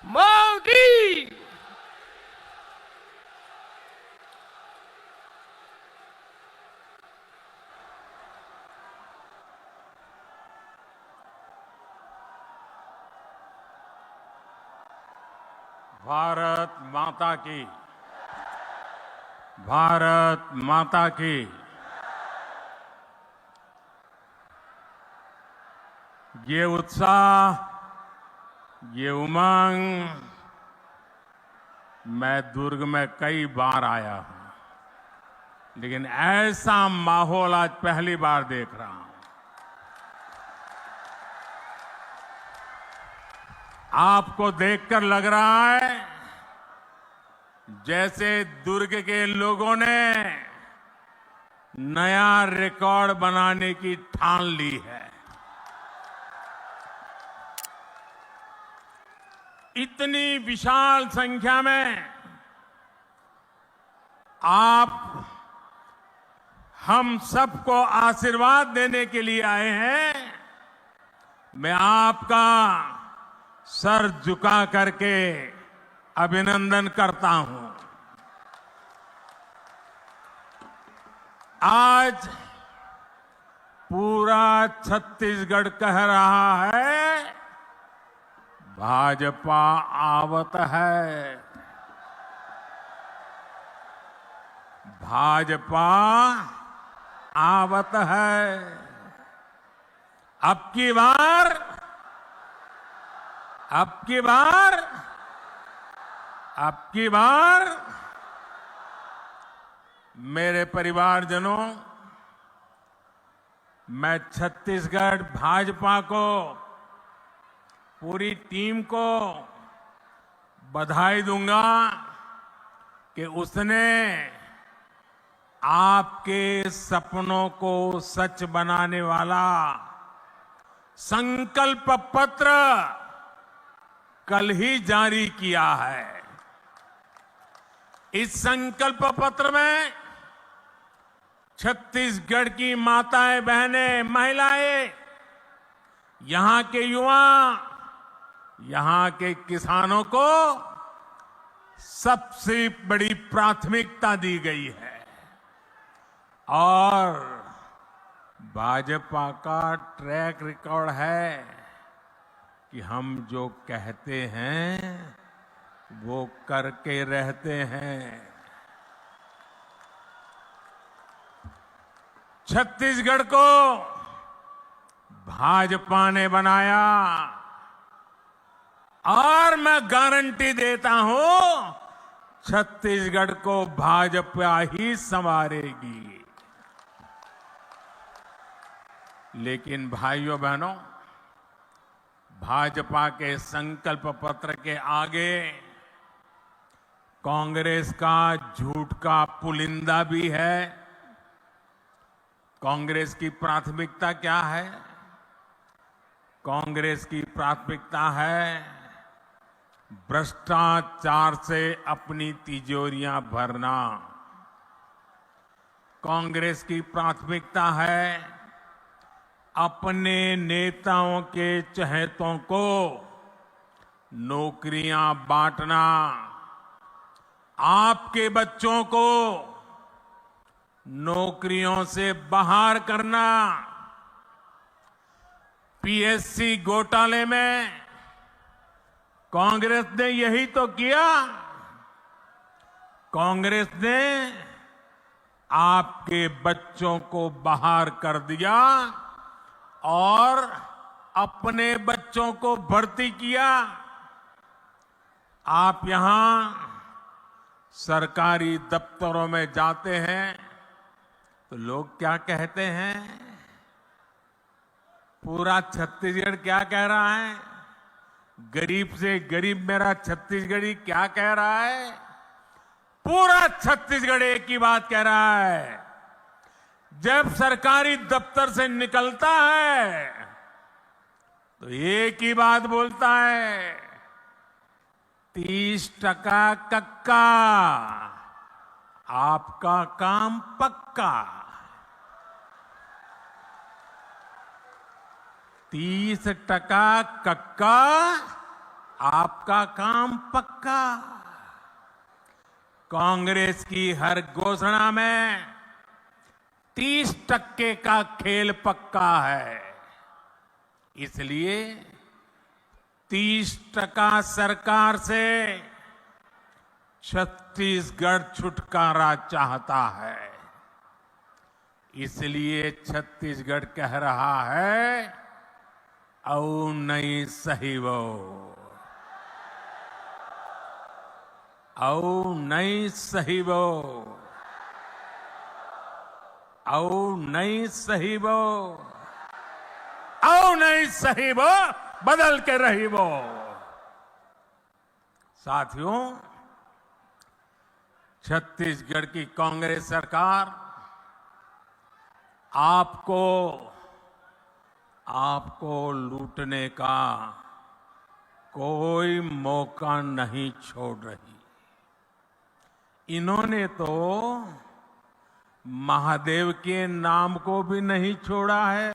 मोदी। भारत माता की, भारत माता की। ये उत्साह, ये उमंग, मैं दुर्ग में कई बार आया हूं, लेकिन ऐसा माहौल आज पहली बार देख रहा हूं। आपको देखकर लग रहा है जैसे दुर्ग के लोगों ने नया रिकॉर्ड बनाने की ठान ली है। इतनी विशाल संख्या में आप हम सबको आशीर्वाद देने के लिए आए हैं। मैं आपका सर झुका करके अभिनंदन करता हूं। आज पूरा छत्तीसगढ़ कह रहा है, भाजपा आवत है, भाजपा आवत है। अब की बार, अब की बार, अब की बार मेरे परिवारजनों, मैं छत्तीसगढ़ भाजपा को, पूरी टीम को बधाई दूंगा कि उसने आपके सपनों को सच बनाने वाला संकल्प पत्र कल ही जारी किया है। इस संकल्प पत्र में छत्तीसगढ़ की माताएं, बहनें, महिलाएं, यहां के युवा, यहां के किसानों को सबसे बड़ी प्राथमिकता दी गई है। और भाजपा का ट्रैक रिकॉर्ड है कि हम जो कहते हैं वो करके रहते हैं। छत्तीसगढ़ को भाजपा ने बनाया और मैं गारंटी देता हूं छत्तीसगढ़ को भाजपा ही संवारेगी। लेकिन भाइयों बहनों, भाजपा के संकल्प पत्र के आगे कांग्रेस का झूठ का पुलिंदा भी है। कांग्रेस की प्राथमिकता क्या है? कांग्रेस की प्राथमिकता है भ्रष्टाचार से अपनी तिजोरियां भरना। कांग्रेस की प्राथमिकता है अपने नेताओं के चहेतों को नौकरियां बांटना, आपके बच्चों को नौकरियों से बाहर करना। पीएससी घोटाले में कांग्रेस ने यही तो किया। कांग्रेस ने आपके बच्चों को बाहर कर दिया और अपने बच्चों को भर्ती किया। आप यहां सरकारी दफ्तरों में जाते हैं तो लोग क्या कहते हैं? पूरा छत्तीसगढ़ क्या कह रहा है? गरीब से गरीब मेरा छत्तीसगढ़ी क्या कह रहा है? पूरा छत्तीसगढ़ एक ही बात कह रहा है। जब सरकारी दफ्तर से निकलता है तो एक ही बात बोलता है, 30% कक्का, आपका काम पक्का। 30% कक्का, आपका काम पक्का। कांग्रेस की हर घोषणा में 30% का खेल पक्का है। इसलिए 30% सरकार से छत्तीसगढ़ छुटकारा चाहता है। इसलिए छत्तीसगढ़ कह रहा है, औ नहीं सही वो, औ नहीं सही वो, औ नहीं सही वो, औ नहीं सही वो, बदल के रही वो। साथियों, छत्तीसगढ़ की कांग्रेस सरकार आपको लूटने का कोई मौका नहीं छोड़ रही। इन्होंने तो महादेव के नाम को भी नहीं छोड़ा है।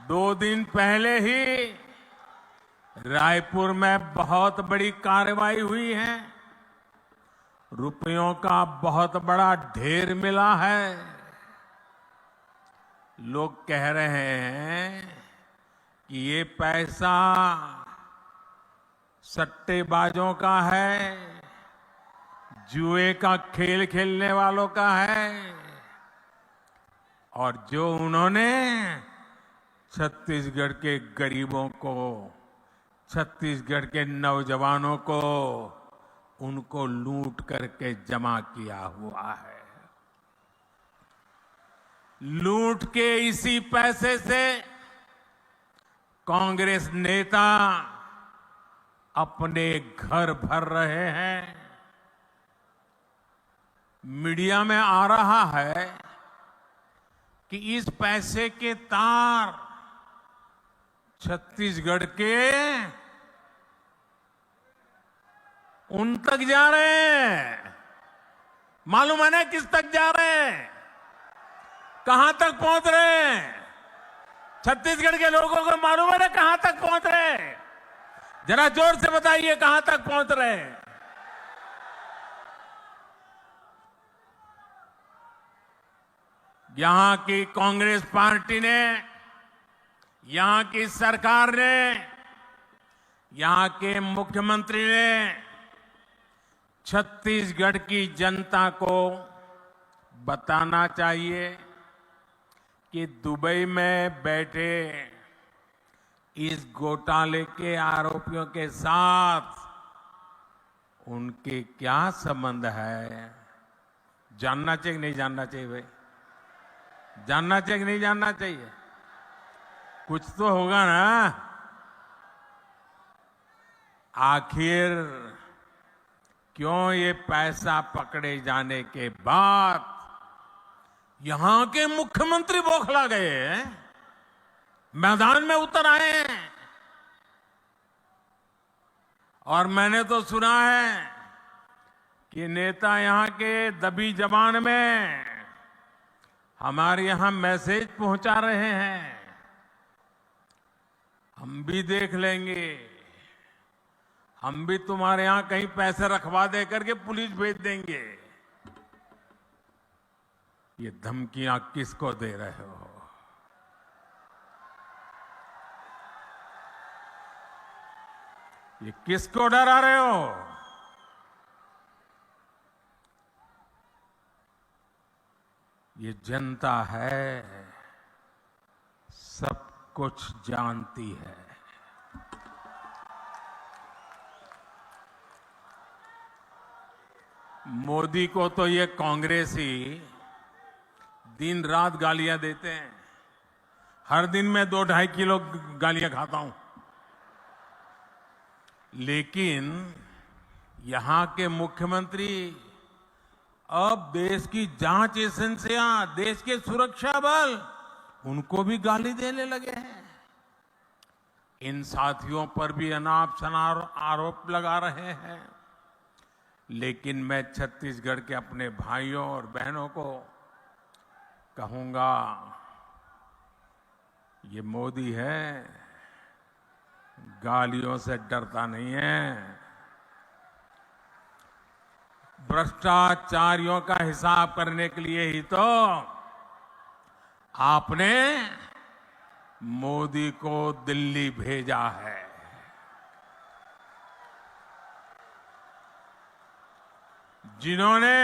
दो दिन पहले ही रायपुर में बहुत बड़ी कार्रवाई हुई है। रुपयों का बहुत बड़ा ढेर मिला है। लोग कह रहे हैं कि ये पैसा सट्टेबाजों का है, जुए का खेल खेलने वालों का है, और जो उन्होंने छत्तीसगढ़ के गरीबों को, छत्तीसगढ़ के नौजवानों को, उनको लूट करके जमा किया हुआ है। लूट के इसी पैसे से कांग्रेस नेता अपने घर भर रहे हैं। मीडिया में आ रहा है कि इस पैसे के तार छत्तीसगढ़ के उन तक जा रहे हैं। मालूम है ना किस तक जा रहे हैं, कहां तक पहुंच रहे हैं? छत्तीसगढ़ के लोगों को मालूम है ना कहां तक पहुंच रहे हैं? जरा जोर से बताइए कहां तक पहुंच रहे हैं? यहां की कांग्रेस पार्टी ने, यहां की सरकार ने, यहां के मुख्यमंत्री ने छत्तीसगढ़ की जनता को बताना चाहिए कि दुबई में बैठे इस घोटाले के आरोपियों के साथ उनके क्या संबंध है। जानना चाहिए कि नहीं जानना चाहिए भाई? जानना चाहिए कि नहीं जानना चाहिए? कुछ तो होगा ना। आखिर क्यों ये पैसा पकड़े जाने के बाद यहां के मुख्यमंत्री बौखला गए हैं, मैदान में उतर आए हैं? और मैंने तो सुना है कि नेता यहां के दबी जबान में हमारे यहां मैसेज पहुंचा रहे हैं। हम भी देख लेंगे, हम भी तुम्हारे यहां कहीं पैसे रखवा दे करके पुलिस भेज देंगे। ये धमकियां किसको दे रहे हो? ये किसको डरा रहे हो? ये जनता है, सब कुछ जानती है। मोदी को तो ये कांग्रेसी दिन रात गालियां देते हैं। हर दिन मैं 2-2.5 किलो गालियां खाता हूं। लेकिन यहां के मुख्यमंत्री अब देश की जांच एजेंसियां, देश के सुरक्षा बल, उनको भी गाली देने लगे हैं। इन साथियों पर भी अनाप शनाप आरोप लगा रहे हैं। लेकिन मैं छत्तीसगढ़ के अपने भाइयों और बहनों को कहूंगा, ये मोदी है, गालियों से डरता नहीं है। भ्रष्टाचारियों का हिसाब करने के लिए ही तो आपने मोदी को दिल्ली भेजा है। जिन्होंने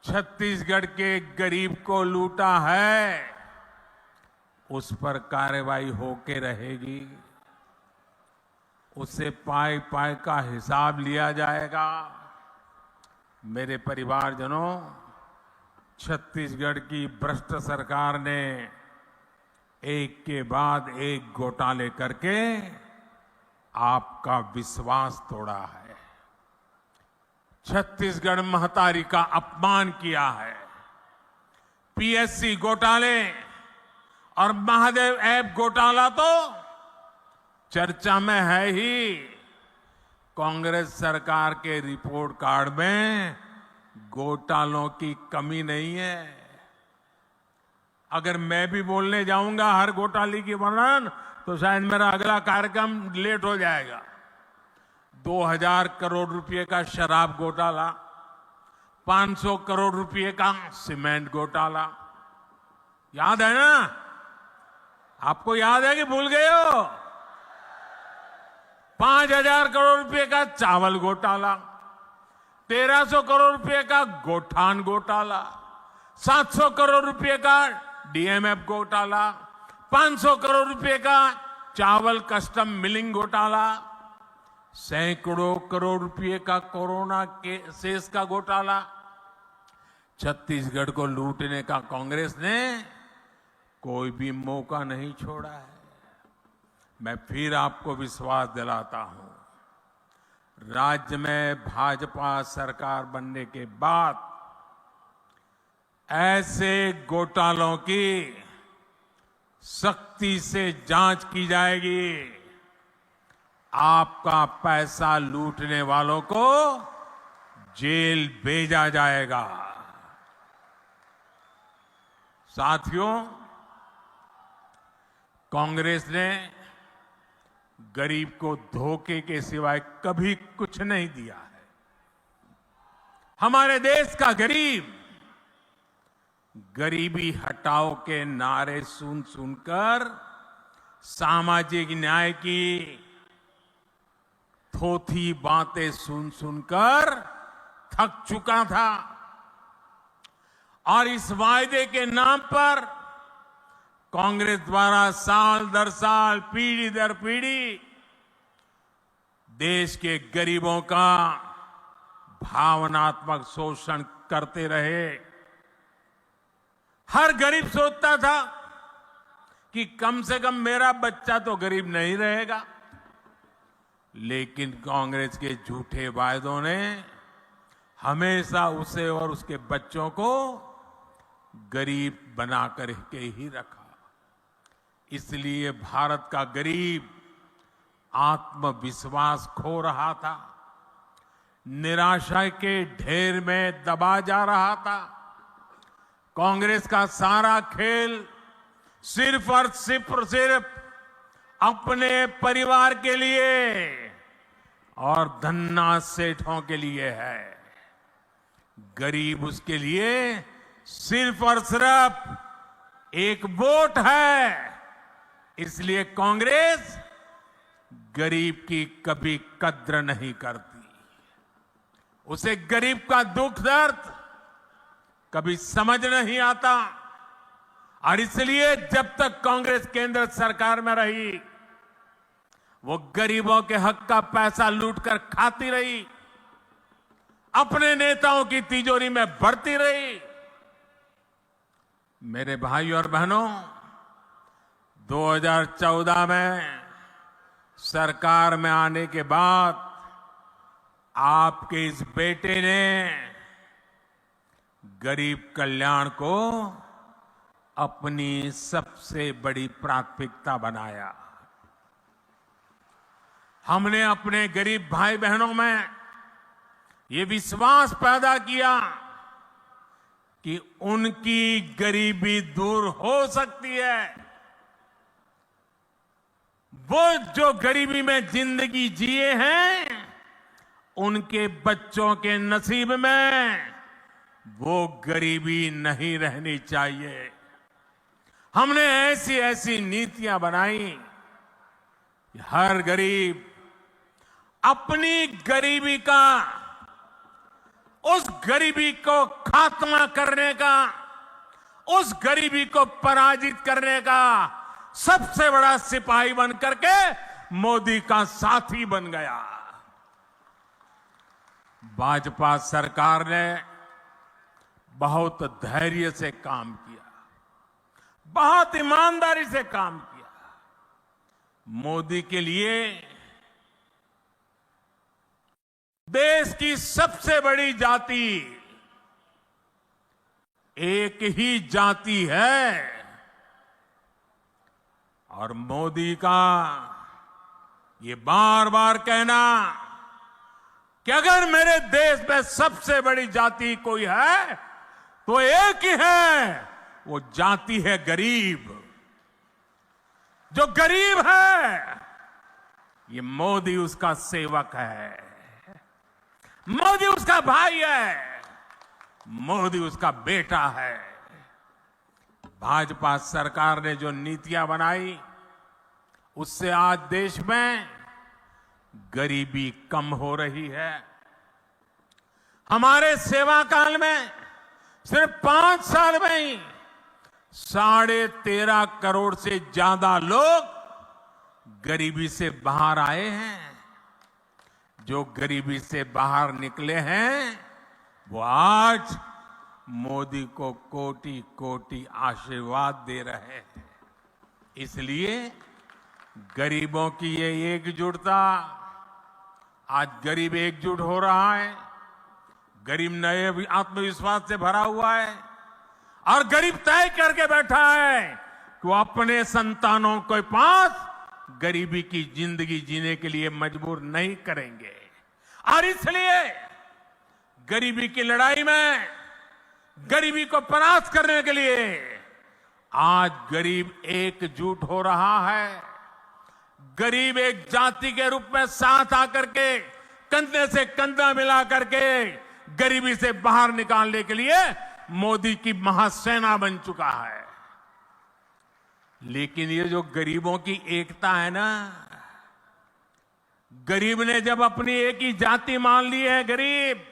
छत्तीसगढ़ के गरीब को लूटा है, उस पर कार्रवाई होके रहेगी। उससे पाई पाई का हिसाब लिया जाएगा। मेरे परिवारजनों, छत्तीसगढ़ की भ्रष्ट सरकार ने एक के बाद एक घोटाले करके आपका विश्वास तोड़ा है। छत्तीसगढ़ महतारी का अपमान किया है। पीएससी घोटाले और महादेव ऐप घोटाला तो चर्चा में है ही। कांग्रेस सरकार के रिपोर्ट कार्ड में घोटालों की कमी नहीं है। अगर मैं भी बोलने जाऊंगा हर घोटाले की वर्णन, तो शायद मेरा अगला कार्यक्रम लेट हो जाएगा। 2000 करोड़ रुपए का शराब घोटाला, 500 करोड़ रुपए का सीमेंट घोटाला, याद है ना? आपको याद है कि भूल गए हो? 5000 करोड़ रुपए का चावल घोटाला, 1300 करोड़ रुपए का गोठान घोटाला, 700 करोड़ रुपए का डीएमएफ घोटाला, 500 करोड़ रुपए का चावल कस्टम मिलिंग घोटाला, सैकड़ों करोड़ रुपए का कोरोना के सेस का घोटाला। छत्तीसगढ़ को लूटने का कांग्रेस ने कोई भी मौका नहीं छोड़ा है। मैं फिर आपको विश्वास दिलाता हूं, राज्य में भाजपा सरकार बनने के बाद ऐसे घोटालों की सख्ती से जांच की जाएगी। आपका पैसा लूटने वालों को जेल भेजा जाएगा। साथियों, कांग्रेस ने गरीब को धोखे के सिवाय कभी कुछ नहीं दिया है। हमारे देश का गरीब गरीबी हटाओ के नारे सुन सुनकर सामाजिक न्याय की थोथी बातें सुन सुनकर थक चुका था और इस वायदे के नाम पर कांग्रेस द्वारा साल दर साल, पीढ़ी दर पीढ़ी देश के गरीबों का भावनात्मक शोषण करते रहे। हर गरीब सोचता था कि कम से कम मेरा बच्चा तो गरीब नहीं रहेगा, लेकिन कांग्रेस के झूठे वायदों ने हमेशा उसे और उसके बच्चों को गरीब बनाकर के ही रखा। इसलिए भारत का गरीब आत्मविश्वास खो रहा था, निराशा के ढेर में दबा जा रहा था। कांग्रेस का सारा खेल सिर्फ और सिर्फ अपने परिवार के लिए और धन्ना सेठों के लिए है। गरीब उसके लिए सिर्फ और सिर्फ एक वोट है। इसलिए कांग्रेस गरीब की कभी कद्र नहीं करती। उसे गरीब का दुख दर्द कभी समझ नहीं आता और इसलिए जब तक कांग्रेस केंद्र सरकार में रही, वो गरीबों के हक का पैसा लूटकर खाती रही, अपने नेताओं की तिजोरी में भरती रही। मेरे भाइयों और बहनों, 2014 में सरकार में आने के बाद आपके इस बेटे ने गरीब कल्याण को अपनी सबसे बड़ी प्राथमिकता बनाया। हमने अपने गरीब भाई बहनों में ये विश्वास पैदा किया कि उनकी गरीबी दूर हो सकती है। वो जो गरीबी में जिंदगी जिए हैं, उनके बच्चों के नसीब में वो गरीबी नहीं रहनी चाहिए। हमने ऐसी ऐसी नीतियां बनाई कि हर गरीब अपनी गरीबी का, उस गरीबी को खात्मा करने का, उस गरीबी को पराजित करने का सबसे बड़ा सिपाही बन करके मोदी का साथी बन गया। भाजपा सरकार ने बहुत धैर्य से काम किया, बहुत ईमानदारी से काम किया। मोदी के लिए देश की सबसे बड़ी जाति एक ही जाति है, और मोदी का ये बार बार कहना कि अगर मेरे देश में सबसे बड़ी जाति कोई है तो एक ही है, वो जाति है गरीब। जो गरीब है, ये मोदी उसका सेवक है, मोदी उसका भाई है, मोदी उसका बेटा है। भाजपा सरकार ने जो नीतियां बनाई, उससे आज देश में गरीबी कम हो रही है। हमारे सेवा काल में सिर्फ 5 साल में ही 13.5 करोड़ से ज्यादा लोग गरीबी से बाहर आए हैं। जो गरीबी से बाहर निकले हैं, वो आज मोदी को कोटि कोटि आशीर्वाद दे रहे हैं। इसलिए गरीबों की ये एकजुटता, आज गरीब एकजुट हो रहा है, गरीब नए आत्मविश्वास से भरा हुआ है, और गरीब तय करके बैठा है कि वो अपने संतानों के पास गरीबी की जिंदगी जीने के लिए मजबूर नहीं करेंगे। और इसलिए गरीबी की लड़ाई में, गरीबी को परास्त करने के लिए आज गरीब एकजुट हो रहा है। गरीब एक जाति के रूप में साथ आकर के, कंधे से कंधा मिला करके गरीबी से बाहर निकालने के लिए मोदी की महासेना बन चुका है। लेकिन ये जो गरीबों की एकता है ना, गरीब ने जब अपनी एक ही जाति मान ली है गरीब,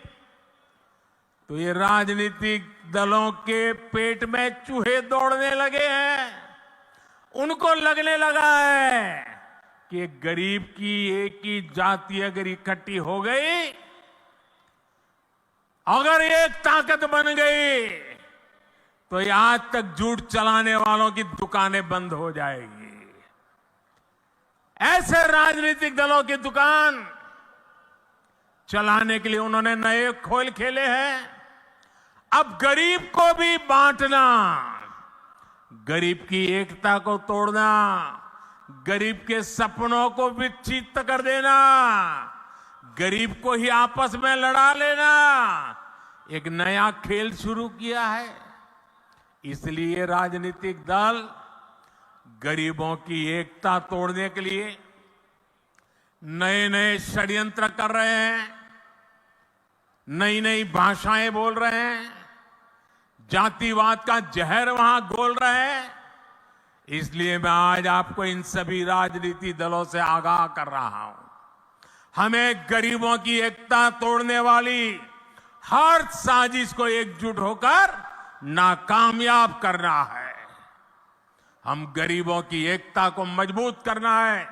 तो ये राजनीतिक दलों के पेट में चूहे दौड़ने लगे हैं। उनको लगने लगा है कि गरीब की एक ही जाति अगर इकट्ठी हो गई, अगर एक ताकत बन गई, तो ये आज तक झूठ चलाने वालों की दुकानें बंद हो जाएगी। ऐसे राजनीतिक दलों की दुकान चलाने के लिए उन्होंने नए खेल खेले हैं। अब गरीब को भी बांटना, गरीब की एकता को तोड़ना, गरीब के सपनों को विच्छिन्न कर देना, गरीब को ही आपस में लड़ा लेना, एक नया खेल शुरू किया है। इसलिए राजनीतिक दल गरीबों की एकता तोड़ने के लिए नए नए षड्यंत्र कर रहे हैं, नई नई भाषाएं बोल रहे हैं, जातिवाद का जहर वहां घोल रहे हैं। इसलिए मैं आज आपको इन सभी राजनीतिक दलों से आगाह कर रहा हूं, हमें गरीबों की एकता तोड़ने वाली हर साजिश को एकजुट होकर नाकामयाब करना है। हम गरीबों की एकता को मजबूत करना है,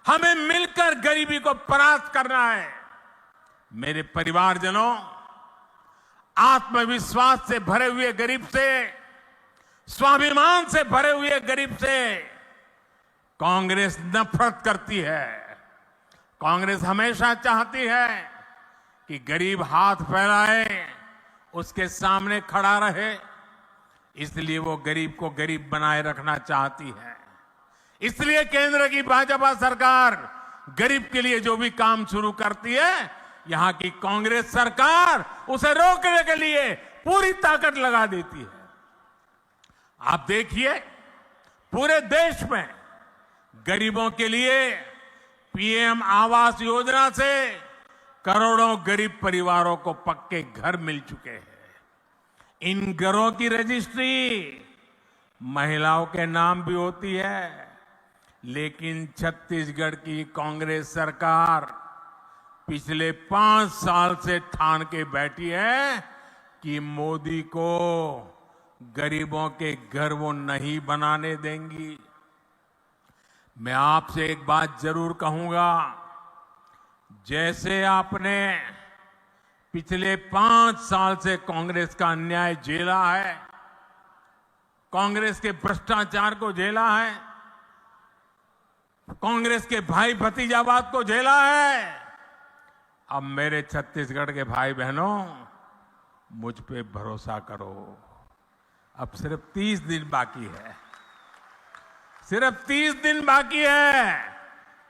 हमें मिलकर गरीबी को परास्त करना है। मेरे परिवारजनों, आत्मविश्वास से भरे हुए गरीब से, स्वाभिमान से भरे हुए गरीब से कांग्रेस नफरत करती है। कांग्रेस हमेशा चाहती है कि गरीब हाथ फैलाए, उसके सामने खड़ा रहे। इसलिए वो गरीब को गरीब बनाए रखना चाहती है। इसलिए केंद्र की भाजपा सरकार गरीब के लिए जो भी काम शुरू करती है, यहां की कांग्रेस सरकार उसे रोकने के लिए पूरी ताकत लगा देती है। आप देखिए, पूरे देश में गरीबों के लिए पीएम आवास योजना से करोड़ों गरीब परिवारों को पक्के घर मिल चुके हैं। इन घरों की रजिस्ट्री महिलाओं के नाम भी होती है, लेकिन छत्तीसगढ़ की कांग्रेस सरकार पिछले 5 साल से ठान के बैठी है कि मोदी को गरीबों के घर वो नहीं बनाने देंगी। मैं आपसे एक बात जरूर कहूंगा, जैसे आपने पिछले 5 साल से कांग्रेस का अन्याय झेला है, कांग्रेस के भ्रष्टाचार को झेला है, कांग्रेस के भाई भतीजावाद को झेला है, अब मेरे छत्तीसगढ़ के भाई बहनों मुझ पे भरोसा करो। अब सिर्फ 30 दिन बाकी है, सिर्फ 30 दिन बाकी है,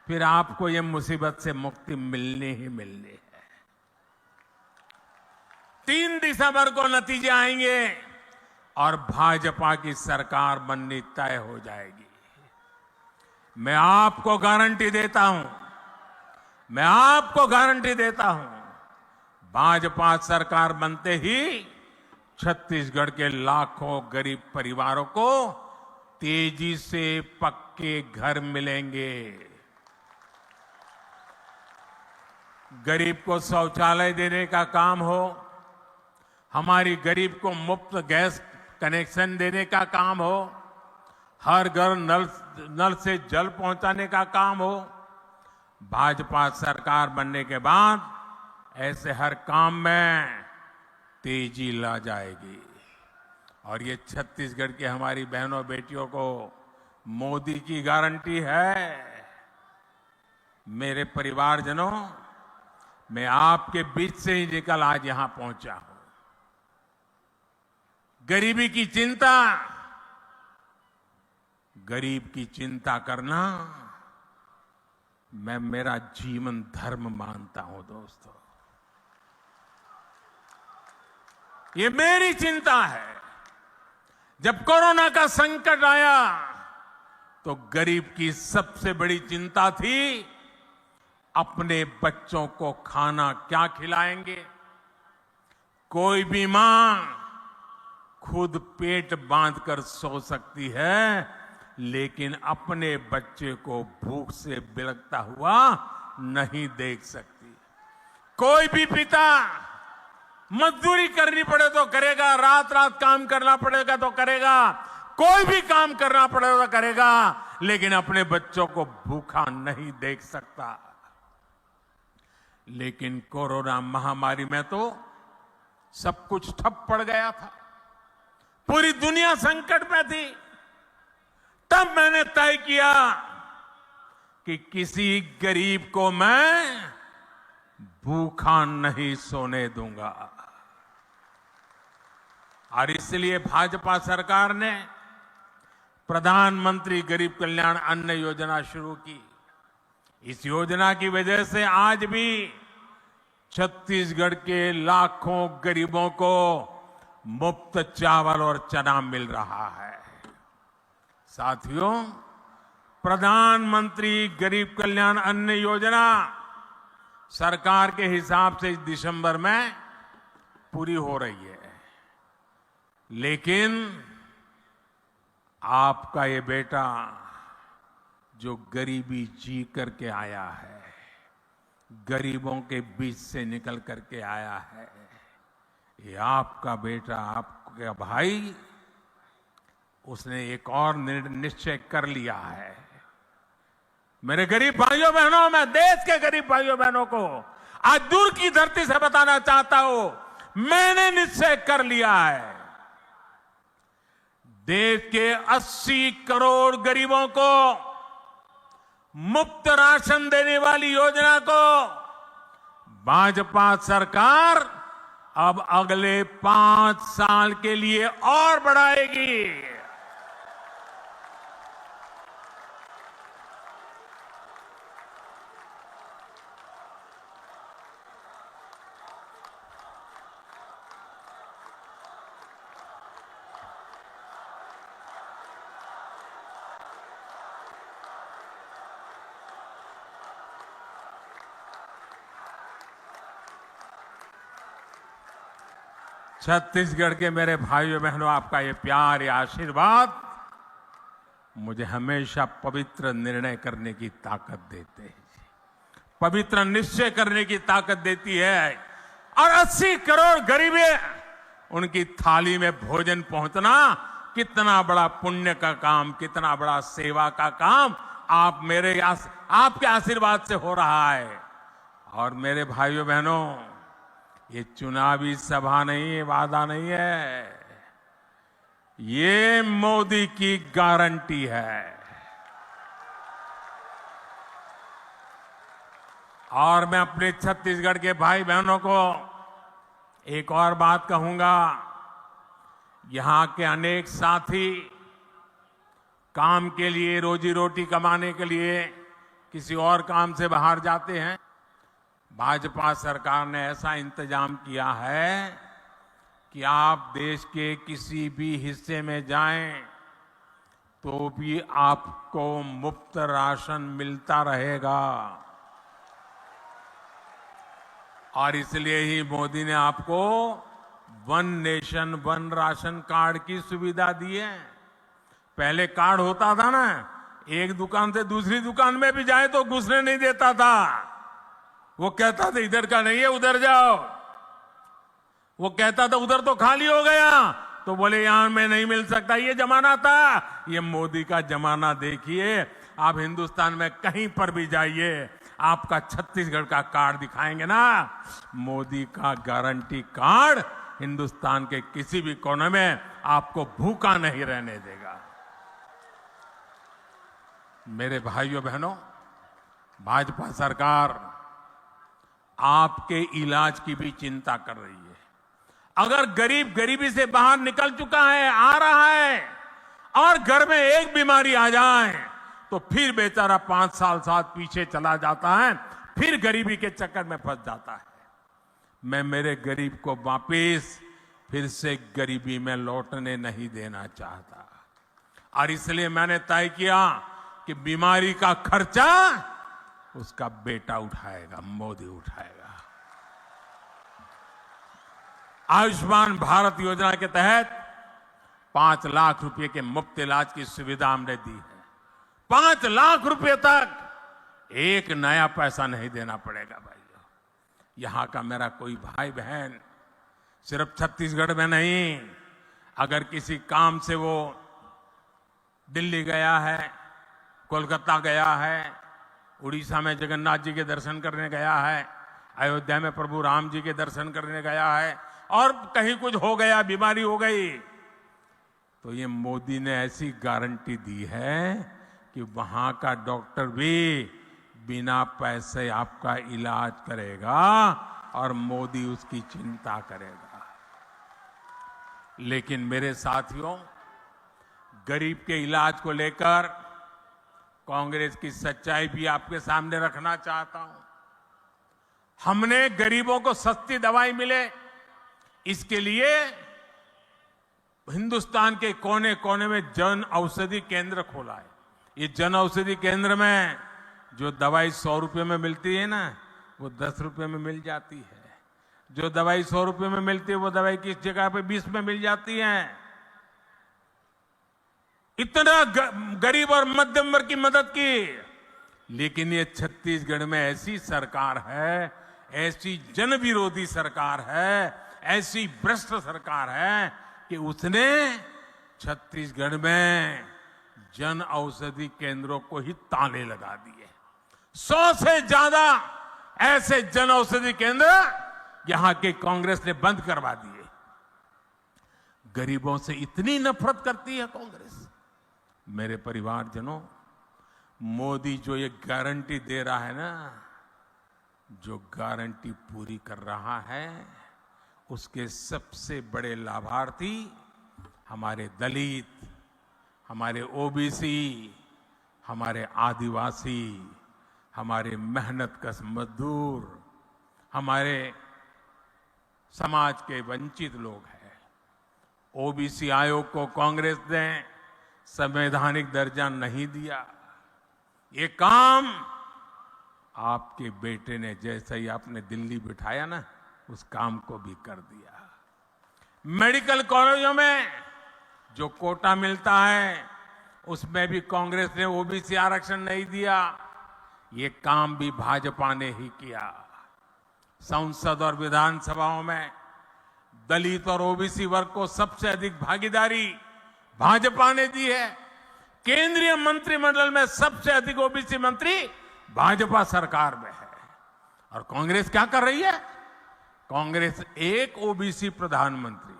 फिर आपको ये मुसीबत से मुक्ति मिलनी ही मिलनी है। 3 दिसंबर को नतीजे आएंगे और भाजपा की सरकार बननी तय हो जाएगी। मैं आपको गारंटी देता हूं, मैं आपको गारंटी देता हूं, भाजपा सरकार बनते ही छत्तीसगढ़ के लाखों गरीब परिवारों को तेजी से पक्के घर मिलेंगे। गरीब को शौचालय देने का काम हो, हमारी गरीब को मुफ्त गैस कनेक्शन देने का काम हो, हर घर नल से जल पहुंचाने का काम हो, भाजपा सरकार बनने के बाद ऐसे हर काम में तेजी ला जाएगी। और ये छत्तीसगढ़ की हमारी बहनों बेटियों को मोदी की गारंटी है। मेरे परिवारजनों, मैं आपके बीच से ही निकल आज यहां पहुंचा हूं। गरीबी की चिंता, गरीब की चिंता करना मैं मेरा जीवन धर्म मानता हूं। दोस्तों, ये मेरी चिंता है। जब कोरोना का संकट आया तो गरीब की सबसे बड़ी चिंता थी अपने बच्चों को खाना क्या खिलाएंगे। कोई भी मां खुद पेट बांधकर सो सकती है, लेकिन अपने बच्चे को भूख से बिलखता हुआ नहीं देख सकती। कोई भी पिता मजदूरी करनी पड़े तो करेगा, रात रात काम करना पड़ेगा तो करेगा, कोई भी काम करना पड़ेगा तो करेगा, लेकिन अपने बच्चों को भूखा नहीं देख सकता। लेकिन कोरोना महामारी में तो सब कुछ ठप पड़ गया था, पूरी दुनिया संकट में थी। तब मैंने तय किया कि किसी गरीब को मैं भूखा नहीं सोने दूंगा। और इसलिए भाजपा सरकार ने प्रधानमंत्री गरीब कल्याण अन्न योजना शुरू की। इस योजना की वजह से आज भी छत्तीसगढ़ के लाखों गरीबों को मुफ्त चावल और चना मिल रहा है। साथियों, प्रधानमंत्री गरीब कल्याण अन्न योजना सरकार के हिसाब से इस दिसंबर में पूरी हो रही है, लेकिन आपका ये बेटा जो गरीबी जी करके आया है, गरीबों के बीच से निकल करके आया है, ये आपका बेटा, आपका भाई, उसने एक और निश्चय कर लिया है। मेरे गरीब भाइयों बहनों, मैं देश के गरीब भाइयों बहनों को आज दूर की धरती से बताना चाहता हूं, मैंने निश्चय कर लिया है। देश के 80 करोड़ गरीबों को मुफ्त राशन देने वाली योजना को भाजपा सरकार अब अगले 5 साल के लिए और बढ़ाएगी। छत्तीसगढ़ के मेरे भाइयों बहनों, आपका ये प्यार, ये आशीर्वाद मुझे हमेशा पवित्र निर्णय करने की ताकत देते हैं, पवित्र निश्चय करने की ताकत देती है। और 80 करोड़ गरीबे उनकी थाली में भोजन पहुंचना कितना बड़ा पुण्य का काम, कितना बड़ा सेवा का काम आपके आशीर्वाद से हो रहा है। और मेरे भाइयों बहनों, ये चुनावी सभा नहीं है, वादा नहीं है, ये मोदी की गारंटी है। और मैं अपने छत्तीसगढ़ के भाई बहनों को एक और बात कहूंगा, यहां के अनेक साथी काम के लिए, रोजी रोटी कमाने के लिए किसी और काम से बाहर जाते हैं। भाजपा सरकार ने ऐसा इंतजाम किया है कि आप देश के किसी भी हिस्से में जाएं तो भी आपको मुफ्त राशन मिलता रहेगा। और इसलिए ही मोदी ने आपको one nation one ration card की सुविधा दी है। पहले कार्ड होता था ना, एक दुकान से दूसरी दुकान में भी जाए तो घुसने नहीं देता था, वो कहता था इधर का नहीं है, उधर जाओ। वो कहता था उधर तो खाली हो गया, तो बोले यहां में नहीं मिल सकता। ये जमाना था। ये मोदी का जमाना देखिए। आप हिंदुस्तान में कहीं पर भी जाइए, आपका छत्तीसगढ़ का कार्ड दिखाएंगे ना, मोदी का गारंटी कार्ड हिंदुस्तान के किसी भी कोने में आपको भूखा नहीं रहने देगा। मेरे भाइयों बहनों, भाजपा सरकार आपके इलाज की भी चिंता कर रही है। अगर गरीब गरीबी से बाहर निकल चुका है, आ रहा है, और घर में एक बीमारी आ जाए तो फिर बेचारा 5 साल साथ पीछे चला जाता है, फिर गरीबी के चक्कर में फंस जाता है। मैं मेरे गरीब को वापिस फिर से गरीबी में लौटने नहीं देना चाहता। और इसलिए मैंने तय किया कि बीमारी का खर्चा उसका बेटा उठाएगा, मोदी उठाएगा। आयुष्मान भारत योजना के तहत 5 लाख रुपए के मुफ्त इलाज की सुविधा हमने दी है। 5 लाख रुपए तक एक नया पैसा नहीं देना पड़ेगा भाइयों। यहां का मेरा कोई भाई बहन सिर्फ छत्तीसगढ़ में नहीं, अगर किसी काम से वो दिल्ली गया है, कोलकाता गया है, उड़ीसा में जगन्नाथ जी के दर्शन करने गया है, अयोध्या में प्रभु राम जी के दर्शन करने गया है, और कहीं कुछ हो गया, बीमारी हो गई, तो ये मोदी ने ऐसी गारंटी दी है कि वहां का डॉक्टर भी बिना पैसे आपका इलाज करेगा और मोदी उसकी चिंता करेगा। लेकिन मेरे साथियों, गरीब के इलाज को लेकर कांग्रेस की सच्चाई भी आपके सामने रखना चाहता हूं। हमने गरीबों को सस्ती दवाई मिले, इसके लिए हिंदुस्तान के कोने कोने में जन औषधि केंद्र खोला है। ये जन औषधि केंद्र में जो दवाई 100 रुपए में मिलती है ना, वो 10 रुपए में मिल जाती है। जो दवाई 100 रुपए में मिलती है, वो दवाई किस जगह पे 20 में मिल जाती है। इतना गरीब और मध्यम वर्ग की मदद की। लेकिन ये छत्तीसगढ़ में ऐसी सरकार है, ऐसी जन विरोधी सरकार है, ऐसी भ्रष्ट सरकार है कि उसने छत्तीसगढ़ में जन औषधि केंद्रों को ही ताले लगा दिए। 100 से ज्यादा ऐसे जन औषधि केंद्र यहां के कांग्रेस ने बंद करवा दिए। गरीबों से इतनी नफरत करती है कांग्रेस। मेरे परिवारजनों, मोदी जो ये गारंटी दे रहा है ना, जो गारंटी पूरी कर रहा है, उसके सबसे बड़े लाभार्थी हमारे दलित, हमारे ओबीसी, हमारे आदिवासी, हमारे मेहनतकश मजदूर, हमारे समाज के वंचित लोग हैं। ओबीसी आयोग को कांग्रेस ने संवैधानिक दर्जा नहीं दिया। ये काम आपके बेटे ने जैसे ही आपने दिल्ली बिठाया ना, उस काम को भी कर दिया। मेडिकल कॉलेजों में जो कोटा मिलता है उसमें भी कांग्रेस ने ओबीसी आरक्षण नहीं दिया। ये काम भी भाजपा ने ही किया। संसद और विधानसभाओं में दलित और ओबीसी वर्ग को सबसे अधिक भागीदारी भाजपा ने दी है। केंद्रीय मंत्रिमंडल में सबसे अधिक ओबीसी मंत्री भाजपा सरकार में है। और कांग्रेस क्या कर रही है? कांग्रेस एक ओबीसी प्रधानमंत्री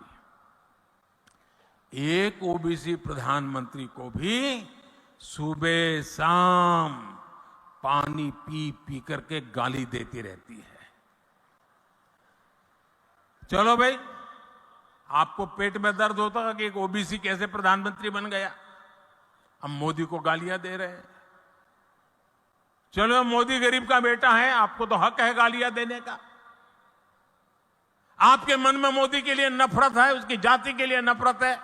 को भी सुबह शाम पानी पी पी करके गाली देती रहती है। चलो भाई, आपको पेट में दर्द होता कि एक ओबीसी कैसे प्रधानमंत्री बन गया, अब मोदी को गालियां दे रहे हैं। चलो, मोदी गरीब का बेटा है, आपको तो हक है गालियां देने का। आपके मन में मोदी के लिए नफरत है, उसकी जाति के लिए नफरत है,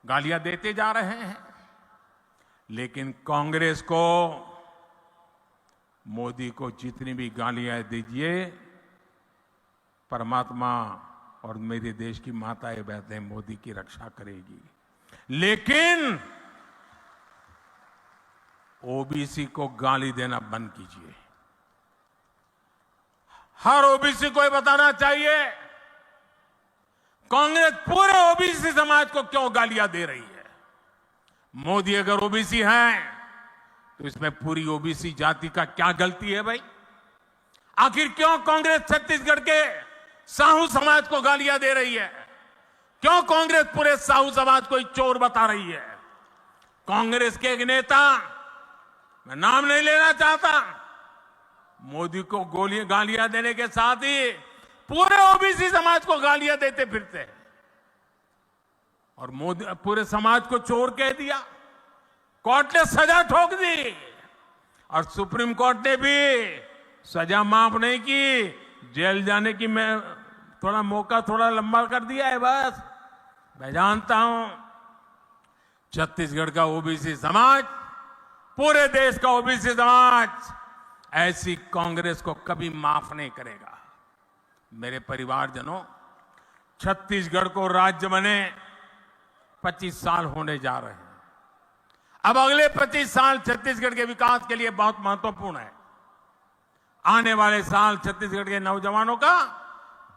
गालियां देते जा रहे हैं। लेकिन कांग्रेस को मोदी को जितनी भी गालियां दीजिए, परमात्मा और मेरे देश की माताएं बहनें मोदी की रक्षा करेगी। लेकिन ओबीसी को गाली देना बंद कीजिए। हर ओबीसी को ये बताना चाहिए कांग्रेस पूरे ओबीसी समाज को क्यों गालियां दे रही है। मोदी अगर ओबीसी हैं तो इसमें पूरी ओबीसी जाति का क्या गलती है भाई? आखिर क्यों कांग्रेस छत्तीसगढ़ के साहू समाज को गालियां दे रही है? क्यों कांग्रेस पूरे साहू समाज को चोर बता रही है? कांग्रेस के एक नेता, मैं नाम नहीं लेना चाहता, मोदी को गालियां देने के साथ ही पूरे ओबीसी समाज को गालियां देते फिरते हैं और मोदी पूरे समाज को चोर कह दिया। कोर्ट ने सजा ठोक दी और सुप्रीम कोर्ट ने भी सजा माफ नहीं की, जेल जाने की मैं थोड़ा मौका थोड़ा लंबा कर दिया है। बस मैं जानता हूं छत्तीसगढ़ का ओबीसी समाज, पूरे देश का ओबीसी समाज ऐसी कांग्रेस को कभी माफ नहीं करेगा। मेरे परिवारजनों, छत्तीसगढ़ को राज्य बने 25 साल होने जा रहे हैं। अब अगले 25 साल छत्तीसगढ़ के विकास के लिए बहुत महत्वपूर्ण है। आने वाले साल छत्तीसगढ़ के नौजवानों का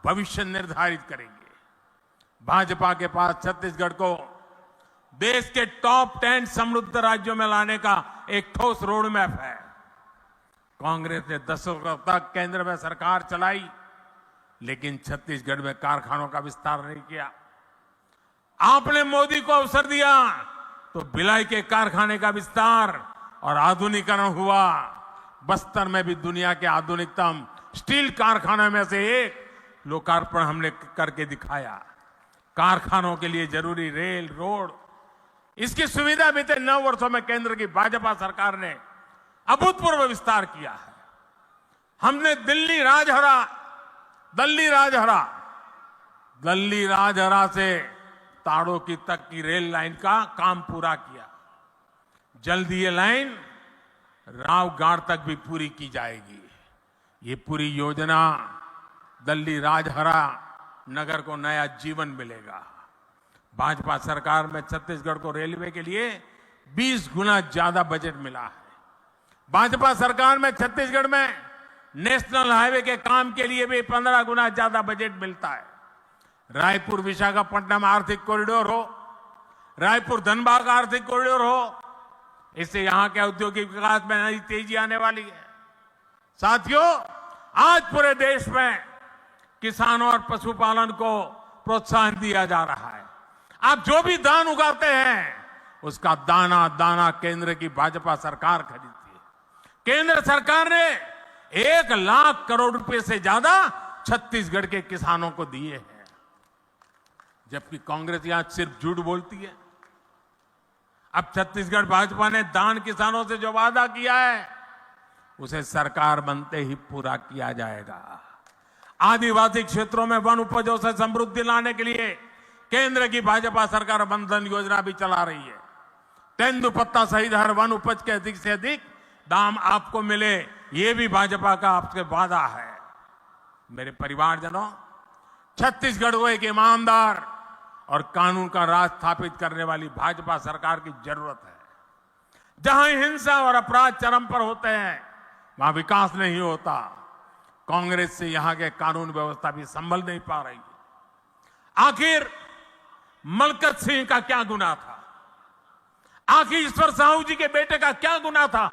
भविष्य निर्धारित करेंगे। भाजपा के पास छत्तीसगढ़ को देश के टॉप 10 समृद्ध राज्यों में लाने का एक ठोस रोड मैप है। कांग्रेस ने दशकों तक केंद्र में सरकार चलाई, लेकिन छत्तीसगढ़ में कारखानों का विस्तार नहीं किया। आपने मोदी को अवसर दिया तो भिलाई के कारखाने का विस्तार और आधुनिकीकरण हुआ। बस्तर में भी दुनिया के आधुनिकतम स्टील कारखाने में से एक लोकार्पण हमने करके दिखाया। कारखानों के लिए जरूरी रेल, रोड, इसकी सुविधा बीते 9 वर्षों में केंद्र की भाजपा सरकार ने अभूतपूर्व विस्तार किया है। हमने दिल्ली राजहरा से ताड़ोकी तक की रेल लाइन का काम पूरा किया। जल्दी ये लाइन रावगाड़ तक भी पूरी की जाएगी। ये पूरी योजना दिल्ली राजहरा नगर को नया जीवन मिलेगा। भाजपा सरकार में छत्तीसगढ़ को रेलवे के लिए 20 गुना ज्यादा बजट मिला है। भाजपा सरकार में छत्तीसगढ़ में नेशनल हाईवे के काम के लिए भी 15 गुना ज्यादा बजट मिलता है। रायपुर विशाखापट्टनम आर्थिक कॉरिडोर हो, रायपुर धनबाद आर्थिक कॉरिडोर हो, इससे यहां के औद्योगिक विकास में नई तेजी आने वाली है। साथियों, आज पूरे देश में किसानों और पशुपालन को प्रोत्साहन दिया जा रहा है। आप जो भी धान उगाते हैं उसका दाना दाना केंद्र की भाजपा सरकार खरीदती है। केंद्र सरकार ने 1 लाख करोड़ रुपए से ज्यादा छत्तीसगढ़ के किसानों को दिए हैं, जबकि कांग्रेस यहां सिर्फ झूठ बोलती है। अब छत्तीसगढ़ भाजपा ने धान किसानों से जो वादा किया है उसे सरकार बनते ही पूरा किया जाएगा। आदिवासी क्षेत्रों में वन उपजों से समृद्धि लाने के लिए केंद्र की भाजपा सरकार वनधन योजना भी चला रही है। तेंदुपत्ता सहित हर वन उपज के अधिक से अधिक दाम आपको मिले, ये भी भाजपा का आपसे वादा है। मेरे परिवारजनों, छत्तीसगढ़ को एक ईमानदार और कानून का राज स्थापित करने वाली भाजपा सरकार की जरूरत है। जहां हिंसा और अपराध चरम पर होते हैं, वहां विकास नहीं होता। कांग्रेस से यहां के कानून व्यवस्था भी संभल नहीं पा रही। आखिर मलकत सिंह का क्या गुनाह था? आखिर ईश्वर साहू जी के बेटे का क्या गुनाह था?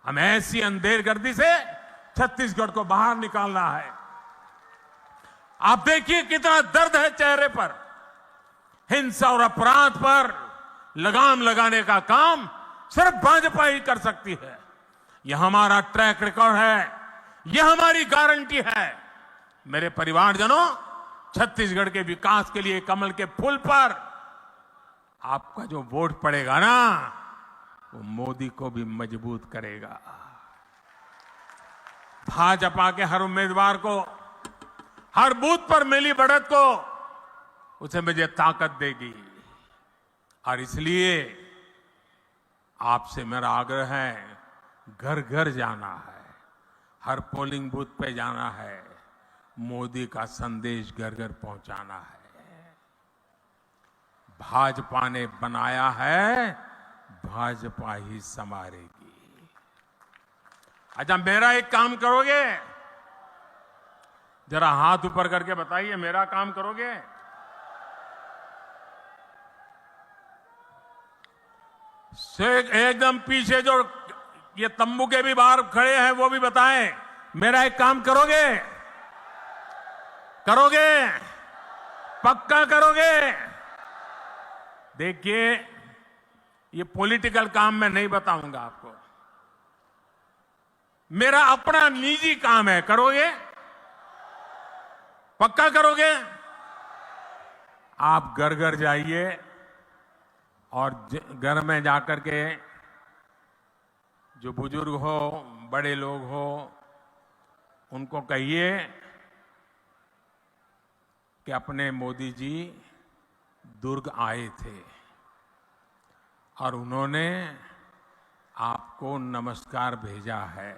हमें ऐसी अंधेरगर्दी से छत्तीसगढ़ को बाहर निकालना है। आप देखिए कितना दर्द है चेहरे पर। हिंसा और अपराध पर लगाम लगाने का काम सिर्फ भाजपा ही कर सकती है। यह हमारा ट्रैक रिकॉर्ड है, यह हमारी गारंटी है। मेरे परिवारजनों, छत्तीसगढ़ के विकास के लिए कमल के फूल पर आपका जो वोट पड़ेगा ना, वो मोदी को भी मजबूत करेगा। भाजपा के हर उम्मीदवार को, हर बूथ पर मिली बढ़त को, उसे मुझे ताकत देगी। और इसलिए आपसे मेरा आग्रह है, घर घर जाना है, हर पोलिंग बूथ पे जाना है, मोदी का संदेश घर घर पहुंचाना है। भाजपा ने बनाया है, भाजपा ही संवारेगी। अच्छा, मेरा एक काम करोगे? जरा हाथ ऊपर करके बताइए, मेरा काम करोगे? एकदम पीछे जो ये तंबू के भी बाहर खड़े हैं, वो भी बताएं, मेरा एक काम करोगे? करोगे? पक्का करोगे? देखिए, ये पॉलिटिकल काम मैं नहीं बताऊंगा आपको, मेरा अपना निजी काम है। करोगे? पक्का करोगे? आप घर घर जाइए और घर में जाकर के जो बुजुर्ग हो, बड़े लोग हो, उनको कहिए कि अपने मोदी जी दुर्ग आए थे और उन्होंने आपको नमस्कार भेजा है,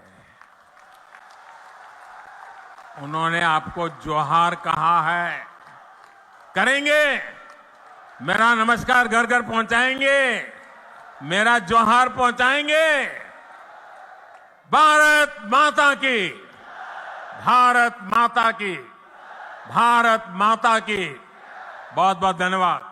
उन्होंने आपको जोहार कहा है। करेंगे? मेरा नमस्कार घर घर पहुंचाएंगे, मेरा जोहार पहुंचाएंगे। भारत माता की, भारत माता की, भारत माता की। बहुत बहुत धन्यवाद।